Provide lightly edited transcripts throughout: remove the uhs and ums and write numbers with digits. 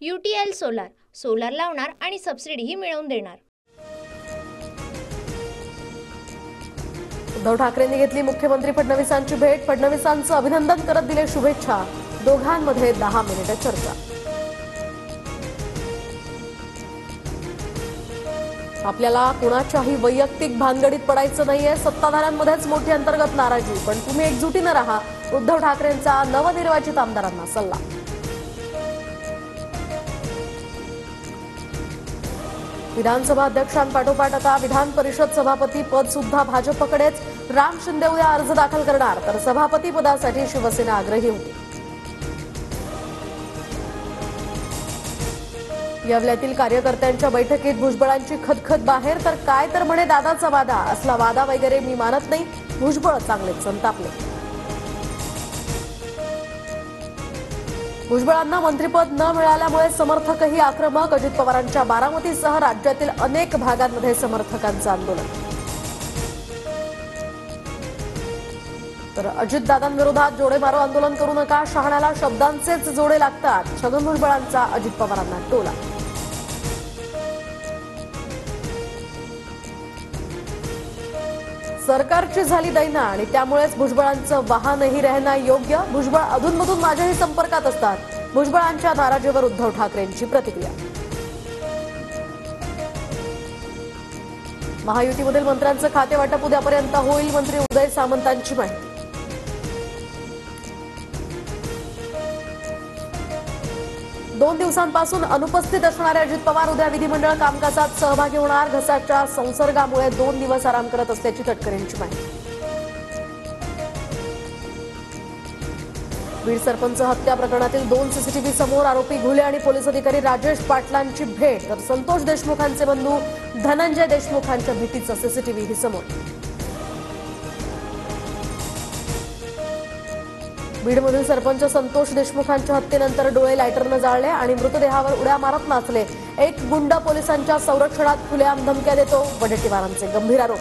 UTL solar, solar लावणार आणि सबसिडीही मिळवून देणार। उद्धव ठाकरेंनी घेतली मुख्यमंत्री फडणवीसांची भेट। फडणवीसांचं अभिनंदन करत दिले शुभेच्छा। दोघांमध्ये 10 मिनिटे चर्चा। आपल्याला कुणाच्याही वैयक्तिक भानगडीत पडायचं नाहीये। सत्ताधाऱ्यांमध्येच मोठी अंतर्गत नाराजी, पण तुम्ही एकजुटीने राहा। उद्धव ठाकरेंचा नवनिर्वाचित आमदारांना सल्ला। विधानसभा अध्यक्षांपाठोपाठ आता विधान परिषद सभापती पद सुद्धा भाजपकडेच। राम शिंदे उद्या अर्ज दाखल करणार, तर सभापती पदासाठी शिवसेना आग्रही होती। येवल्यातील कार्यकर्त्यांच्या बैठकीत भुजबळांची खदखद बाहेर, तर काय तर म्हणे दादाचा वादा, असला वादा वगैरे मी मानत नाही। भुजबळ चांगलेच संतापले। भुजबळांना मंत्रिपद न मिळाल्यामुळे समर्थकही आक्रमक। अजित पवारांच्या बारामतीसह राज्यातील अनेक भागांमध्ये समर्थकांचं आंदोलन। तर अजितदादांविरोधात जोडे मारो आंदोलन करू नका, शहाण्याला शब्दांचेच जोडे लागतात। छगन भुजबळांचा अजित पवारांना टोला। सरकारची झाली दैना आणि त्यामुळेच भुजबळांचं वाहनही राहणं योग्य। भुजबळ अधूनमधून माझ्याही संपर्कात असतात। भुजबळांच्या नाराजीवर उद्धव ठाकरेंची प्रतिक्रिया। महायुतीमधील मंत्र्यांचं खातेवाटप उद्यापर्यंत होईल, मंत्री उदय सामंतांची माहिती। 2 दिवसांपासून अनुपस्थित असणारे अजित पवार उद्या विधिमंडळ कामकाजात सहभागी होणार। घसाच्या संसर्गामुळे 2 दिवस आराम करत असल्याची तटकरेंची माहिती। बीड सरपंच हत्या प्रकरणातील 2 सीसीटीव्ही समोर, आरोपी घुले आणि पोलीस अधिकारी राजेश पाटलांची भेट, तर संतोष देशमुखांचे बंधू धनंजय देशमुखांच्या भेटीचा सीसीटीव्ही समोर। बीडमधील सरपंच संतोष देशमुखांच्या हत्येनंतर डोळे लायटरनं जाळले आणि मृतदेहावर उड्या मारत नाचले। एक गुंड पोलिसांच्या संरक्षणात खुलेआम धमक्या देतो, वडेट्टीवारांचे गंभीर आरोप।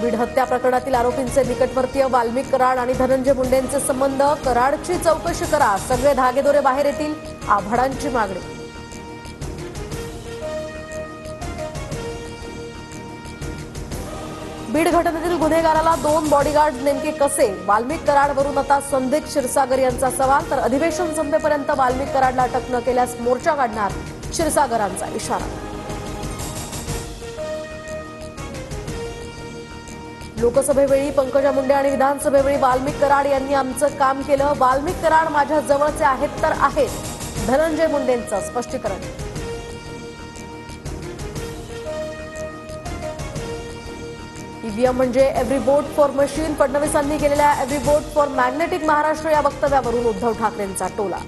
बीड हत्या प्रकरणातील आरोपींचे निकटवर्तीय वाल्मिक कराड आणि धनंजय मुंडेंचे संबंध, कराडची चौकशी करा, सगळे धागेदोरे बाहेर येतील, आव्हाडांची मागणी। बीड घटनेतील गुन्हेगाराला 2 बॉडीगार्ड नेमके कसे, वाल्मिक कराडवरून आता संदीप क्षीरसागर यांचा सवाल, तर अधिवेशन संपेपर्यंत वाल्मिक कराडला अटक न केल्यास मोर्चा काढणार, क्षीरसागरांचा इशारा। लोकसभेवेळी पंकजा मुंडे आणि विधानसभेवेळी वाल्मिक कराड यांनी आमचं काम केलं, वाल्मिक कराड माझ्या जवळचे आहेत तर आहेत, धनंजय मुंडेंचं स्पष्टीकरण। ईव्हीएम म्हणजे एव्हरी वोट फॉर मशीन, फडणवीसांनी केलेल्या every vote for magnetic Maharashtra या वक्तव्यावरून उद्धव ठाकरेंचा टोला।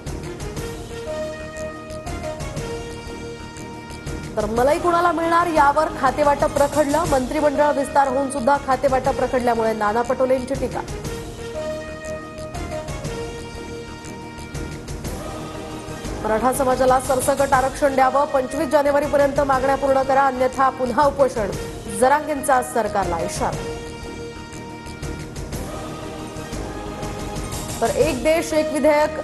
तर मलाई कुणाला मिळणार यावर खातेवाटप रखडलं, मंत्रिमंडळ विस्तार होऊन सुद्धा खातेवाटप रखडल्यामुळे नाना पटोलेंची टीका। मराठा समाजाला सरसकट आरक्षण द्यावं, 25 जानेवारीपर्यंत मागण्या पूर्ण करा, अन्यथा पुन्हा उपोषण, जरांगेंचा सरकारला इशारा। तर एक देश एक विधेयक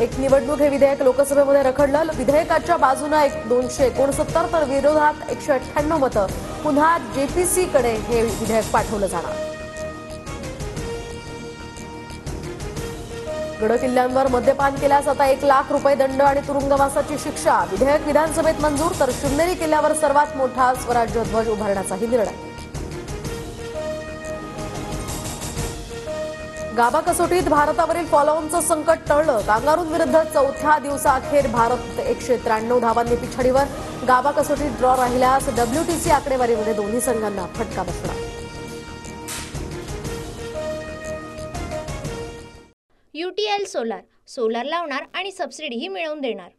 एक निवडणूक हे विधेयक लोकसभेमध्ये रखडलं। विधेयकाच्या बाजूने 269 तर विरोधात 198 मतं, पुन्हा जेपीसीकडे हे विधेयक पाठवलं जाणार। गडकिल्ल्यांवर मद्यपान केल्यास आता 1 लाख रुपये दंड आणि तुरुंगवासाची शिक्षा। विधेयक विधानसभेत मंजूर, तर शिवनेरी किल्ल्यावर सर्वात मोठा स्वराज्य ध्वज उभारण्याचाही निर्णय। गाभा कसोटीत भारतावरील फॉलोऑनचं संकट टळलं, कांगारूंविरुद्ध 4थ्या दिवसाअखेर भारत 193 धावांनी पिछाडीवर। गाभा कसोटीत ड्रॉ राहिल्यास WTC आकडेवारीमध्ये दोन्ही संघांना फटका बसणार। UTL सोलार, सोलार लावणार आणि सबसिडीही मिळवून देणार।